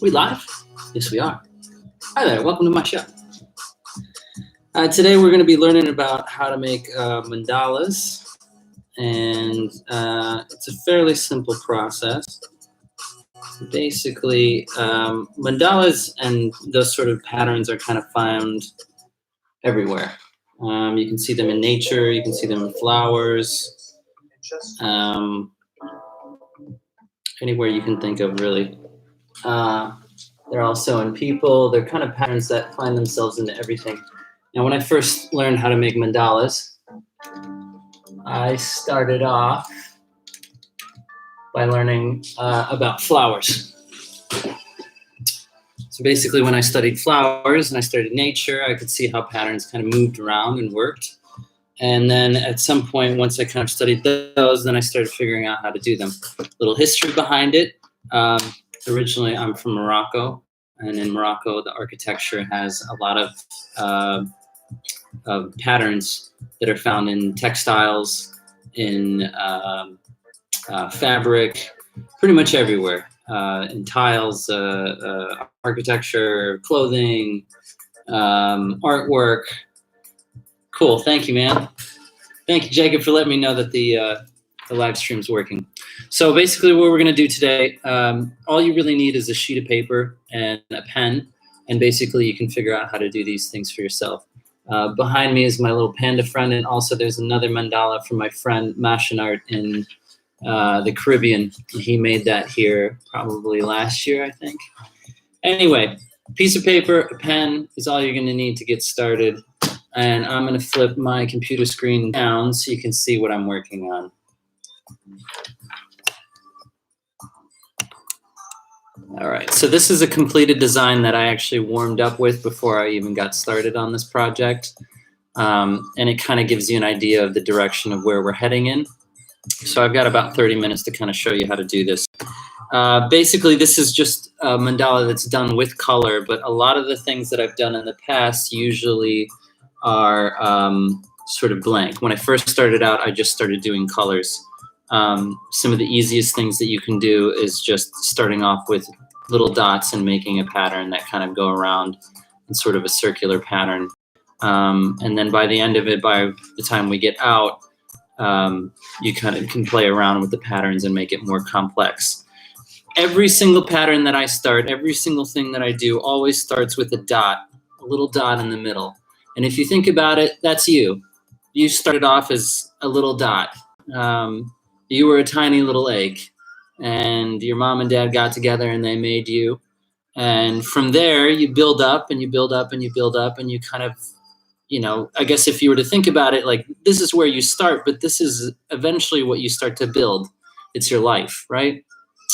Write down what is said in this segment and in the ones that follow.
We live? Yes, we are. Hi there, welcome to my show. Today we're going to be learning about how to make mandalas, and it's a fairly simple process. Basically, mandalas and those sort of patterns are kind of found everywhere. You can see them in nature, you can see them in flowers, anywhere you can think of, really. They're also in people. They're kind of patterns that find themselves into everything. Now, when I first learned how to make mandalas, I started off by learning about flowers. So basically, when I studied flowers and I studied nature, I could see how patterns kind of moved around and worked. And then at some point, once I kind of studied those, then I started figuring out how to do them. A little history behind it. Originally, I'm from Morocco, and in Morocco, the architecture has a lot of patterns that are found in textiles, in fabric, pretty much everywhere, in tiles, architecture, clothing, artwork. Cool, thank you, man. Thank you, Jacob, for letting me know that the live stream's working. So basically what we're gonna do today, all you really need is a sheet of paper and a pen, and basically you can figure out how to do these things for yourself. Behind me is my little panda friend, and also there's another mandala from my friend Mashinart in the Caribbean. He made that here probably last year, I think. Anyway, piece of paper, a pen is all you're gonna need to get started. And I'm gonna flip my computer screen down so you can see what I'm working on. All right, so this is a completed design that I actually warmed up with before I even got started on this project. And it kind of gives you an idea of the direction of where we're heading in. So I've got about 30 minutes to kind of show you how to do this. Basically, this is just a mandala that's done with color, but a lot of the things that I've done in the past usually are sort of blank. When I first started out, I just started doing colors. Some of the easiest things that you can do is just starting off with little dots and making a pattern that kind of go around in sort of a circular pattern. And then by the end of it, by the time we get out, you kind of can play around with the patterns and make it more complex. Every single pattern that I start, every single thing that I do always starts with a dot, a little dot in the middle. And if you think about it, that's you. You started off as a little dot. You were a tiny little egg, and your mom and dad got together and they made you. And from there, you build up and you build up and you build up, and you kind of, you know, I guess if you were to think about it, like this is where you start, but this is eventually what you start to build. It's your life, right?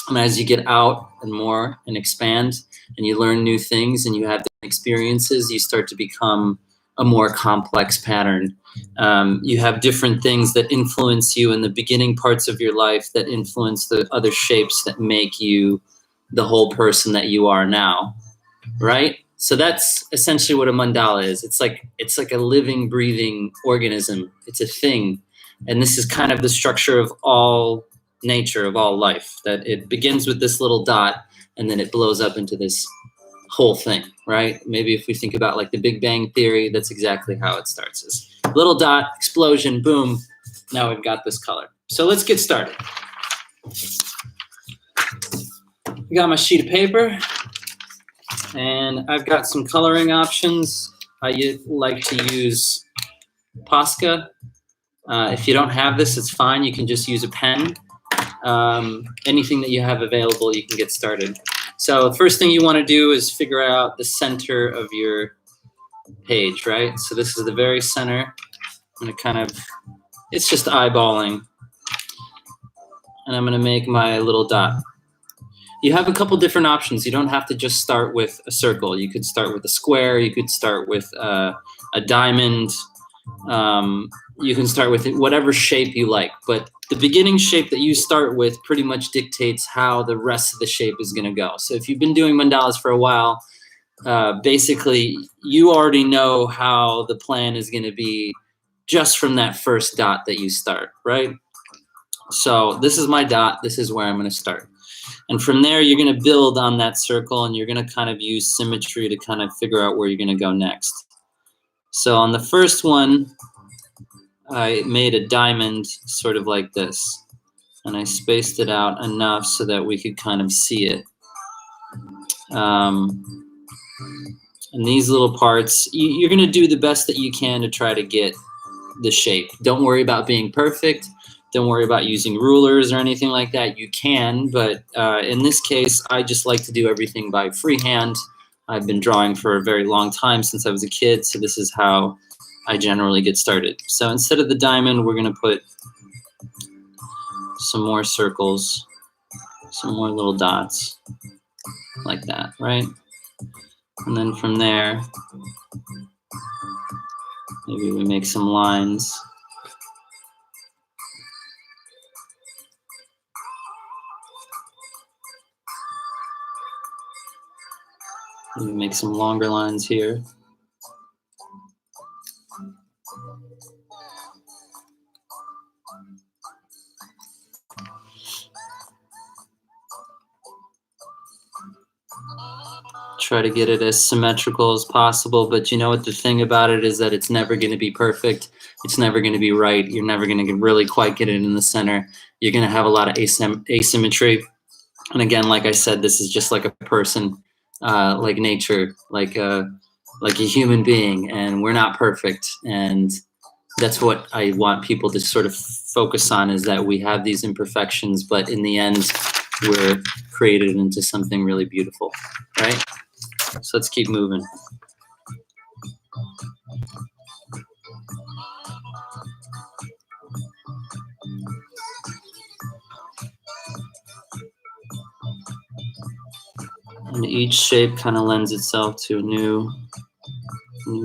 And as you get out and more and expand and you learn new things and you have experiences, you start to become a more complex pattern. You have different things that influence you in the beginning parts of your life that influence the other shapes that make you the whole person that you are now, right? So that's essentially what a mandala is. It's like a living, breathing organism. It's a thing. And this is kind of the structure of all nature, of all life, that it begins with this little dot and then it blows up into this whole thing, right? Maybe if we think about like the Big Bang Theory, that's exactly how it starts. Is little dot, explosion, boom, now we've got this color. So let's get started. I got my sheet of paper, and I've got some coloring options. I like to use Posca. If you don't have this, it's fine. You can just use a pen. Anything that you have available, you can get started. So the first thing you want to do is figure out the center of your page, right? So this is the very center. I'm going to kind of, it's just eyeballing. And I'm going to make my little dot. You have a couple different options. You don't have to just start with a circle. You could start with a square. You could start with a diamond. You can start with whatever shape you like. But the beginning shape that you start with pretty much dictates how the rest of the shape is going to go. So if you've been doing mandalas for a while, basically you already know how the plan is going to be just from that first dot that you start, right? So this is my dot. This is where I'm going to start. And from there, you're going to build on that circle, and you're going to kind of use symmetry to kind of figure out where you're going to go next. So on the first one, I made a diamond sort of like this, and I spaced it out enough so that we could kind of see it. And these little parts, you're going to do the best that you can to try to get the shape. Don't worry about being perfect. Don't worry about using rulers or anything like that. You can, but in this case, I just like to do everything by freehand. I've been drawing for a very long time, since I was a kid, so this is how I generally get started. So instead of the diamond, we're going to put some more circles, some more little dots, like that, right? And then from there, maybe we make some lines. Maybe make some longer lines here. Try to get it as symmetrical as possible, but you know what the thing about it is that it's never going to be perfect. It's never going to be right. You're never going to really quite get it in the center. You're going to have a lot of asymmetry. And again, like I said, this is just like a person, like nature, like a human being, and we're not perfect. And that's what I want people to sort of focus on, is that we have these imperfections, but in the end, we're created into something really beautiful, right? So let's keep moving. And each shape kind of lends itself to a new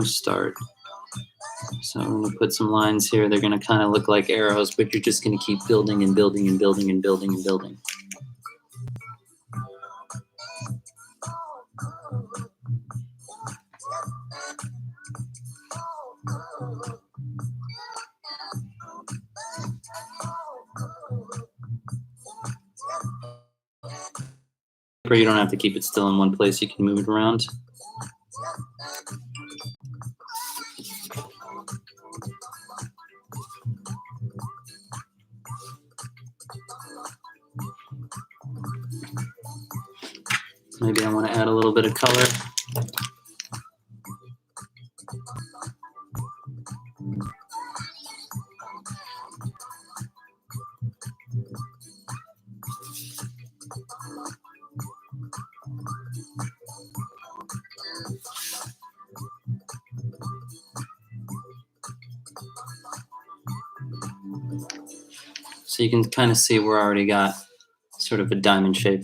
start. So I'm going to put some lines here. They're going to kind of look like arrows, but you're just going to keep building and building and building and building and building. You don't have to keep it still in one place. You can move it around. Maybe I want to add a little bit of color. So you can kind of see we're already got sort of a diamond shape.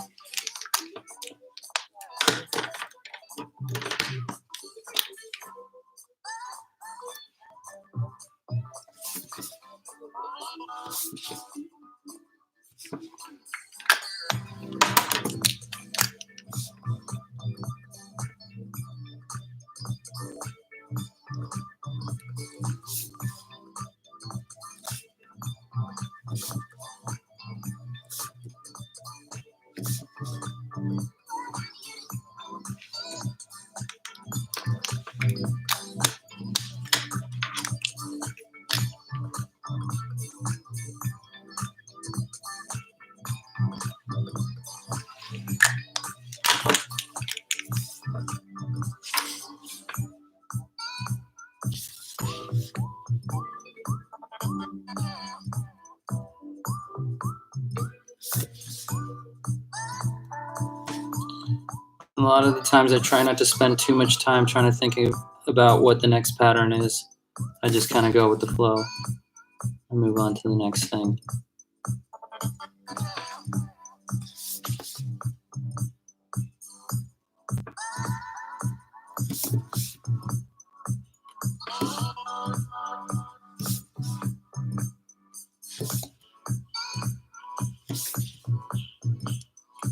A lot of the times I try not to spend too much time trying to think about what the next pattern is. I just kind of go with the flow and move on to the next thing.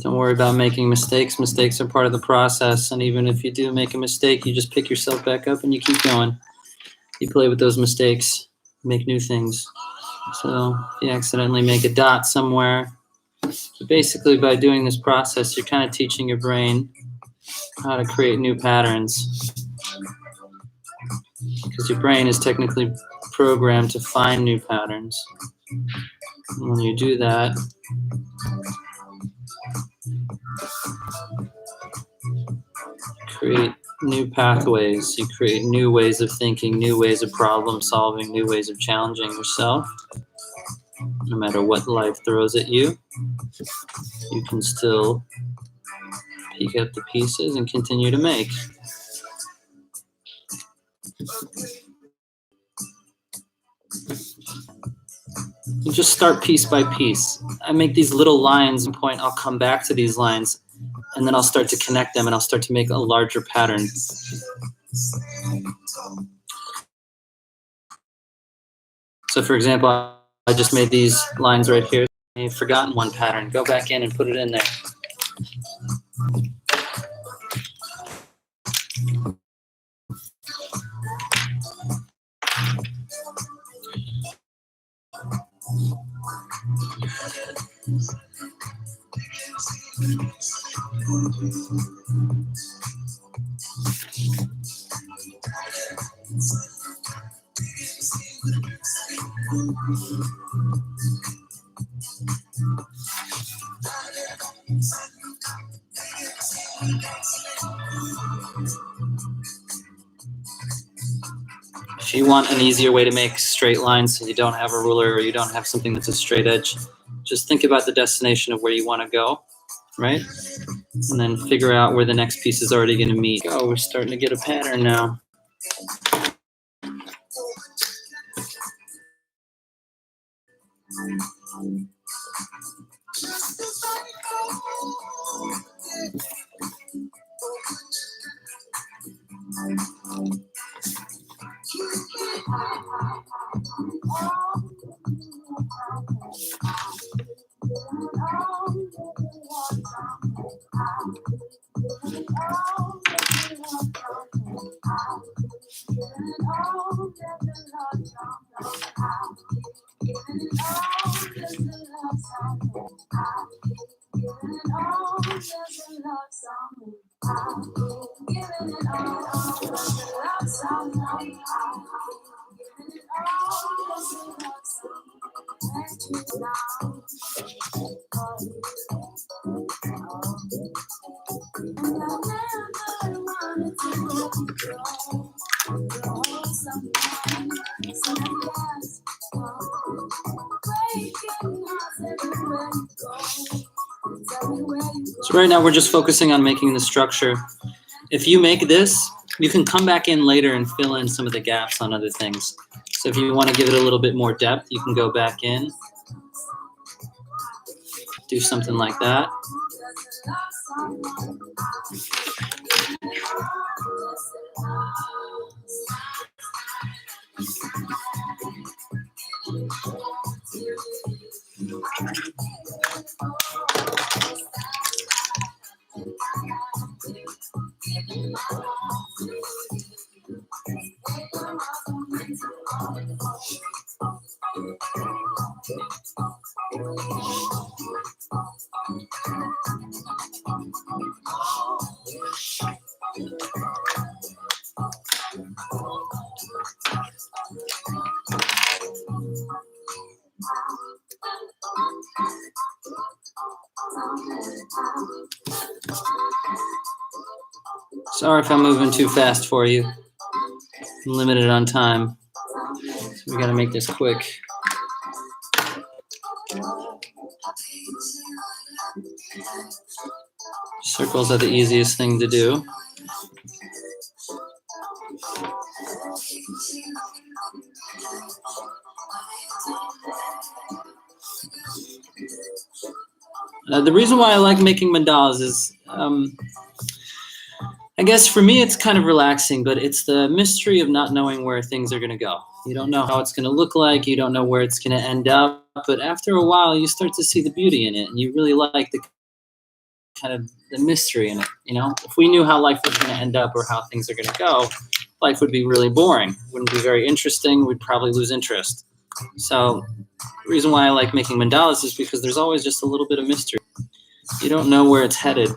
Don't worry about making mistakes. Mistakes are part of the process. And even if you do make a mistake, you just pick yourself back up and you keep going. You play with those mistakes, make new things. So if you accidentally make a dot somewhere, So basically, by doing this process, you're kind of teaching your brain how to create new patterns, because your brain is technically programmed to find new patterns. And when you do that, create new pathways, you create new ways of thinking, new ways of problem solving, new ways of challenging yourself. No matter what life throws at you, you can still pick up the pieces and continue to make. You just start piece by piece. I make these little lines and point, I'll come back to these lines, and then I'll start to connect them and I'll start to make a larger pattern. So for example, I just made these lines right here. You've forgotten one pattern. Go back in and put it in there. If you want an easier way to make straight lines so you don't have a ruler or you don't have something that's a straight edge, just think about the destination of where you want to go, right? And then figure out where the next piece is already going to meet. Oh, we're starting to get a pattern now. So right now we're just focusing on making the structure. If you make this, you can come back in later and fill in some of the gaps on other things. So if you want to give it a little bit more depth, you can go back in, do something like that. Sorry if I'm moving too fast for you. I'm limited on time, so we gotta make this quick. Circles are the easiest thing to do. The reason why I like making mandalas is, I guess for me it's kind of relaxing, but it's the mystery of not knowing where things are going to go. You don't know how it's going to look like, you don't know where it's going to end up, but after a while you start to see the beauty in it, and you really like the kind of the mystery in it. You know, if we knew how life was going to end up or how things are going to go, life would be really boring. It wouldn't be very interesting. We'd probably lose interest. So the reason why I like making mandalas is because there's always just a little bit of mystery. You don't know where it's headed.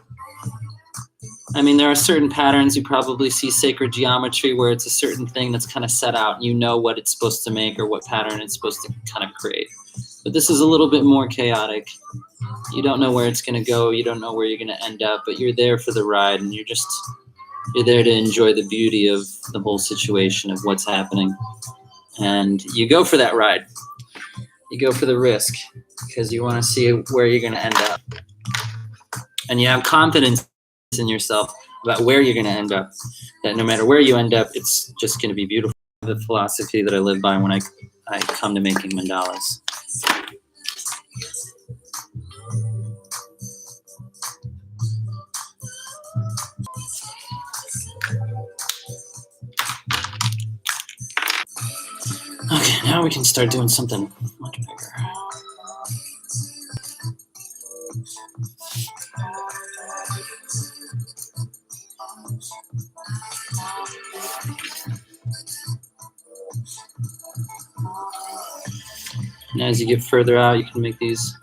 I mean, there are certain patterns. You probably see sacred geometry where it's a certain thing that's kind of set out and you know what it's supposed to make or what pattern it's supposed to kind of create. But this is a little bit more chaotic. You don't know where it's going to go. You don't know where you're going to end up, but you're there for the ride and you're there to enjoy the beauty of the whole situation of what's happening. And you go for that ride. You go for the risk because you want to see where you're going to end up. And you have confidence in yourself about where you're going to end up, that no matter where you end up, it's just going to be beautiful. The philosophy that I live by when I come to making mandalas. Okay, now we can start doing something much bigger. And as you get further out, you can make these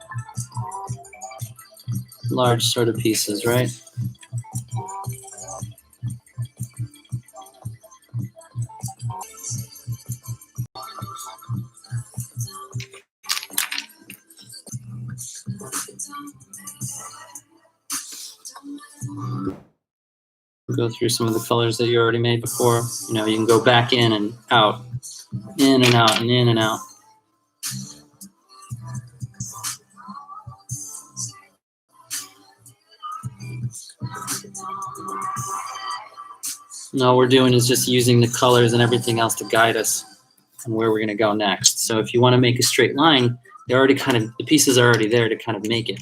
large sort of pieces, right? Go through some of the colors that you already made before. You know, you can go back in and out, in and out, and in and out. And all we're doing is just using the colors and everything else to guide us and where we're going to go next. So if you want to make a straight line, they're already the pieces are already there to kind of make it.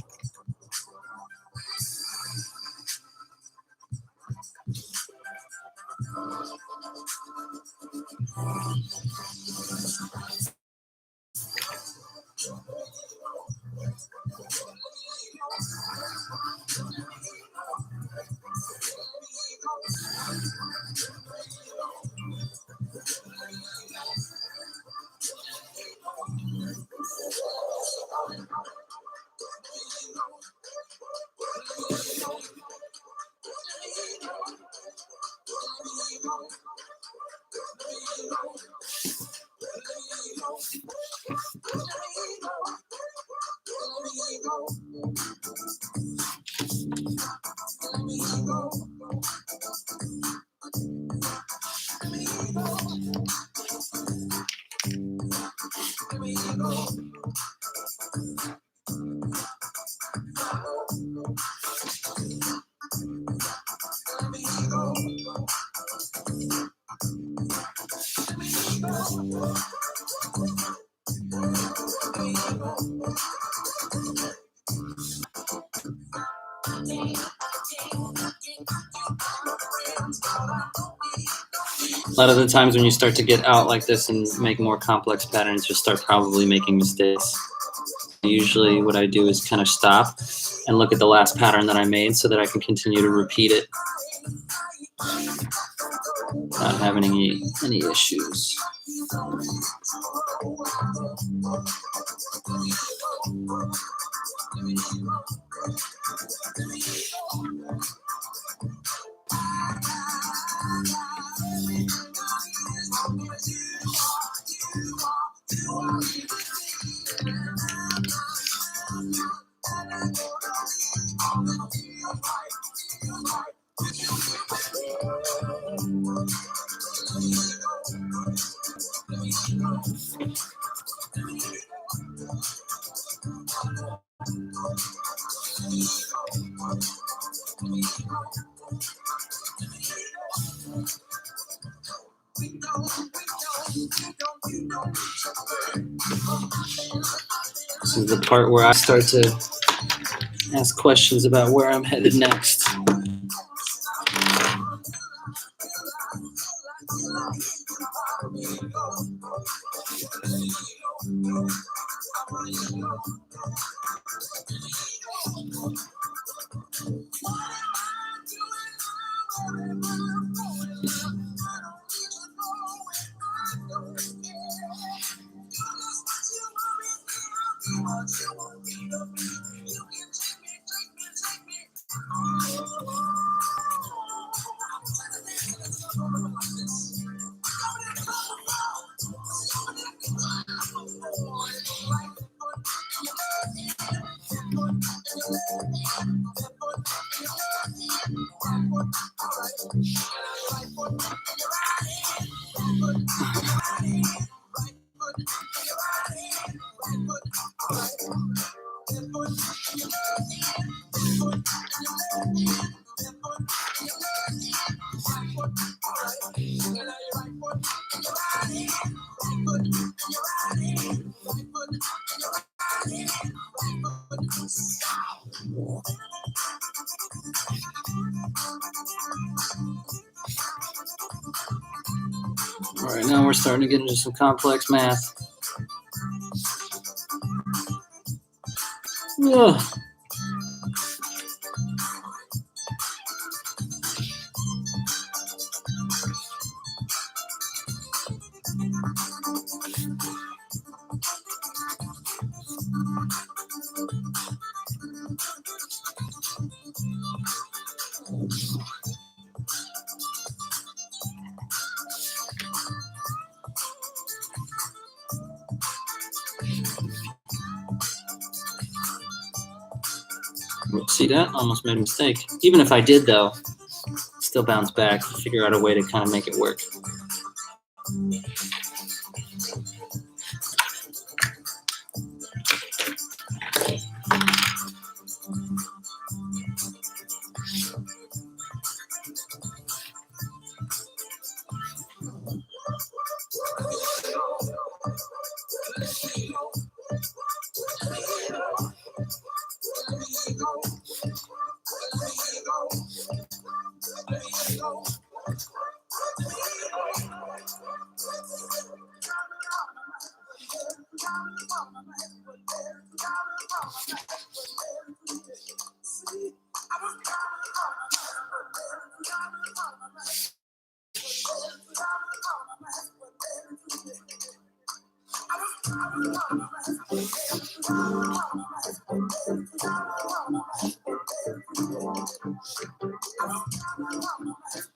A lot of the times when you start to get out like this and make more complex patterns, you'll start probably making mistakes. Usually what I do is kind of stop and look at the last pattern that I made so that I can continue to repeat it without having any issues. This is the part where I start to ask questions about where I'm headed next. All right, now we're starting to get into some complex math. Ugh. See that? Almost made a mistake. Even if I did, though, still bounce back, figure out a way to kind of make it work.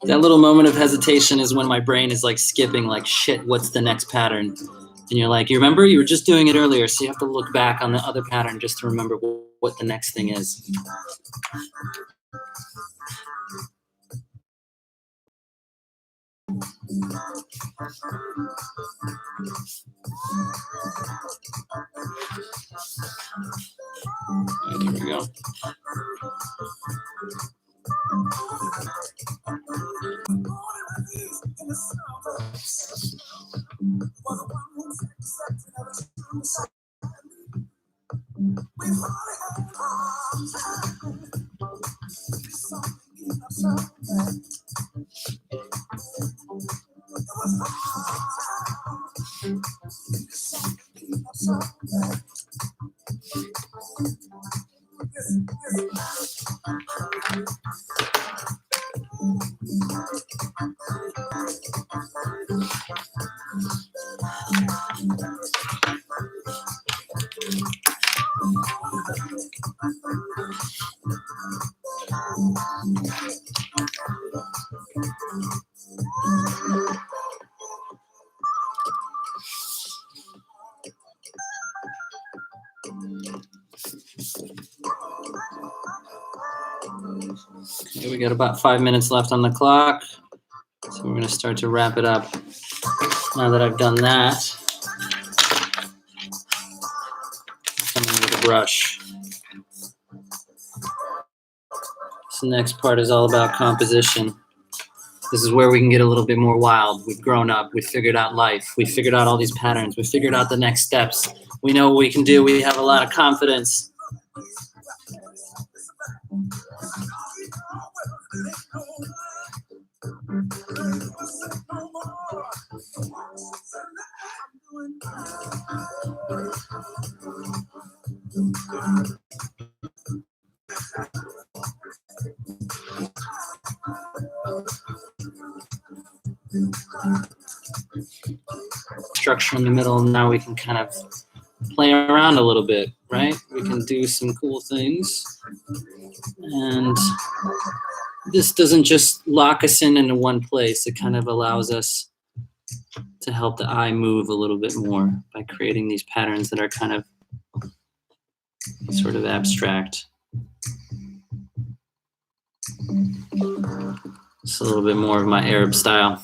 That little moment of hesitation is when my brain is like skipping, like, shit, what's the next pattern? And you're like, you remember? You were just doing it earlier, so you have to look back on the other pattern just to remember what the next thing is. There we go. Okay, we got about 5 minutes left on the clock, so we're going to start to wrap it up. Now that I've done that, come in with a brush. This next part is all about composition. This is where we can get a little bit more wild. We've grown up. We've figured out life. We figured out all these patterns. We figured out the next steps. We know what we can do. We have a lot of confidence. Structure in the middle, and now we can kind of play around a little bit, right? We can do some cool things. And this doesn't just lock us into one place. It kind of allows us to help the eye move a little bit more by creating these patterns that are kind of sort of abstract. Just a little bit more of my Arab style.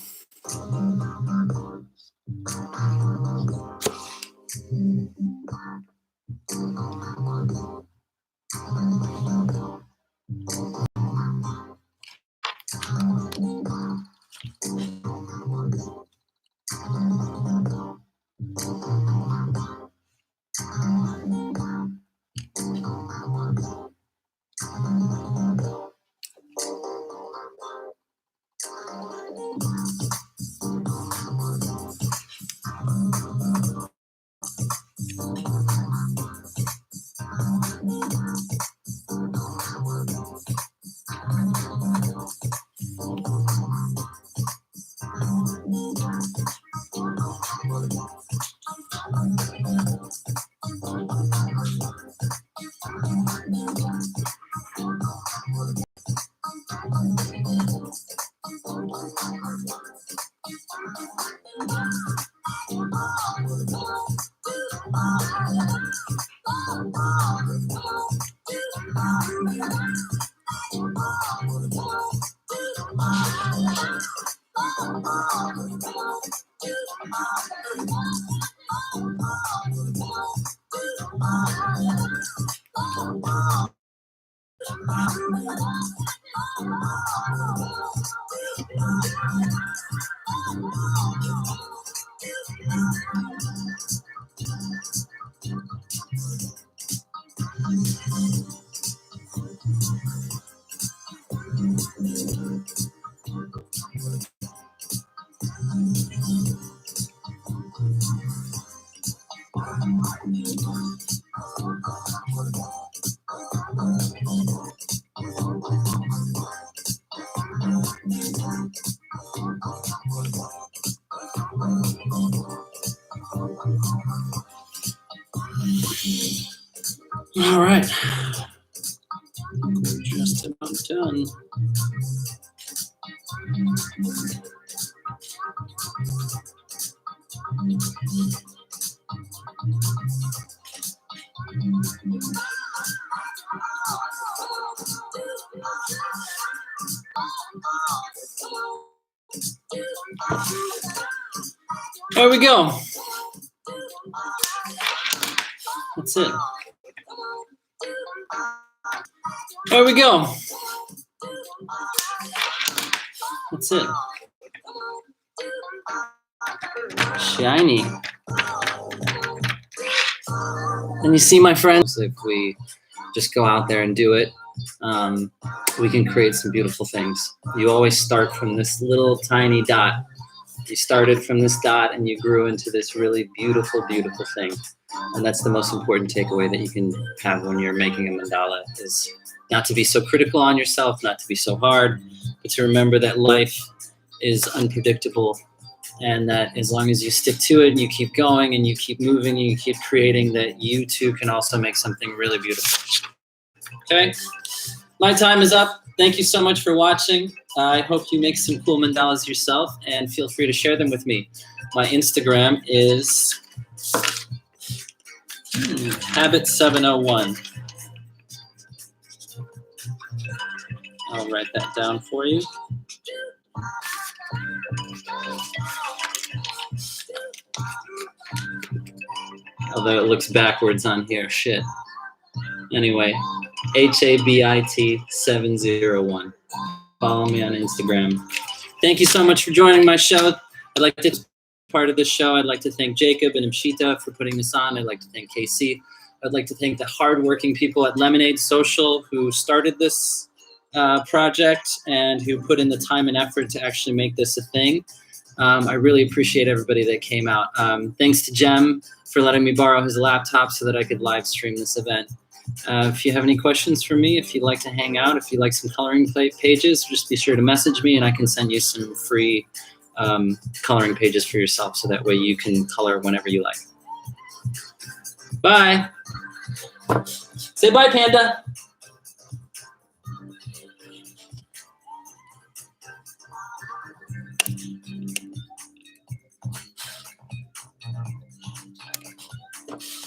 All right, just about done. There we go. That's it. There we go. That's it. Shiny. And you see, my friends, if we just go out there and do it, we can create some beautiful things. You always start from this little tiny dot. You started from this dot and you grew into this really beautiful, beautiful thing. And that's the most important takeaway that you can have when you're making a mandala, is not to be so critical on yourself, not to be so hard, but to remember that life is unpredictable, and that as long as you stick to it and you keep going and you keep moving and you keep creating, that you too can also make something really beautiful. Okay, my time is up. Thank you so much for watching. I hope you make some cool mandalas yourself, and feel free to share them with me. My Instagram is Habit701. I'll write that down for you. Although it looks backwards on here, shit. Anyway, HABIT701. Follow me on Instagram. Thank you so much for joining my show. I'd like to part of this show. I'd like to thank Jacob and Amshita for putting this on. I'd like to thank Casey. I'd like to thank the hardworking people at Lemonade Social who started this project and who put in the time and effort to actually make this a thing. I really appreciate everybody that came out. Thanks to Jem for letting me borrow his laptop so that I could live stream this event. If you have any questions for me, if you'd like to hang out, if you'd like some coloring pages, just be sure to message me and I can send you some free coloring pages for yourself, so that way you can color whenever you like. Bye. Say bye, Panda.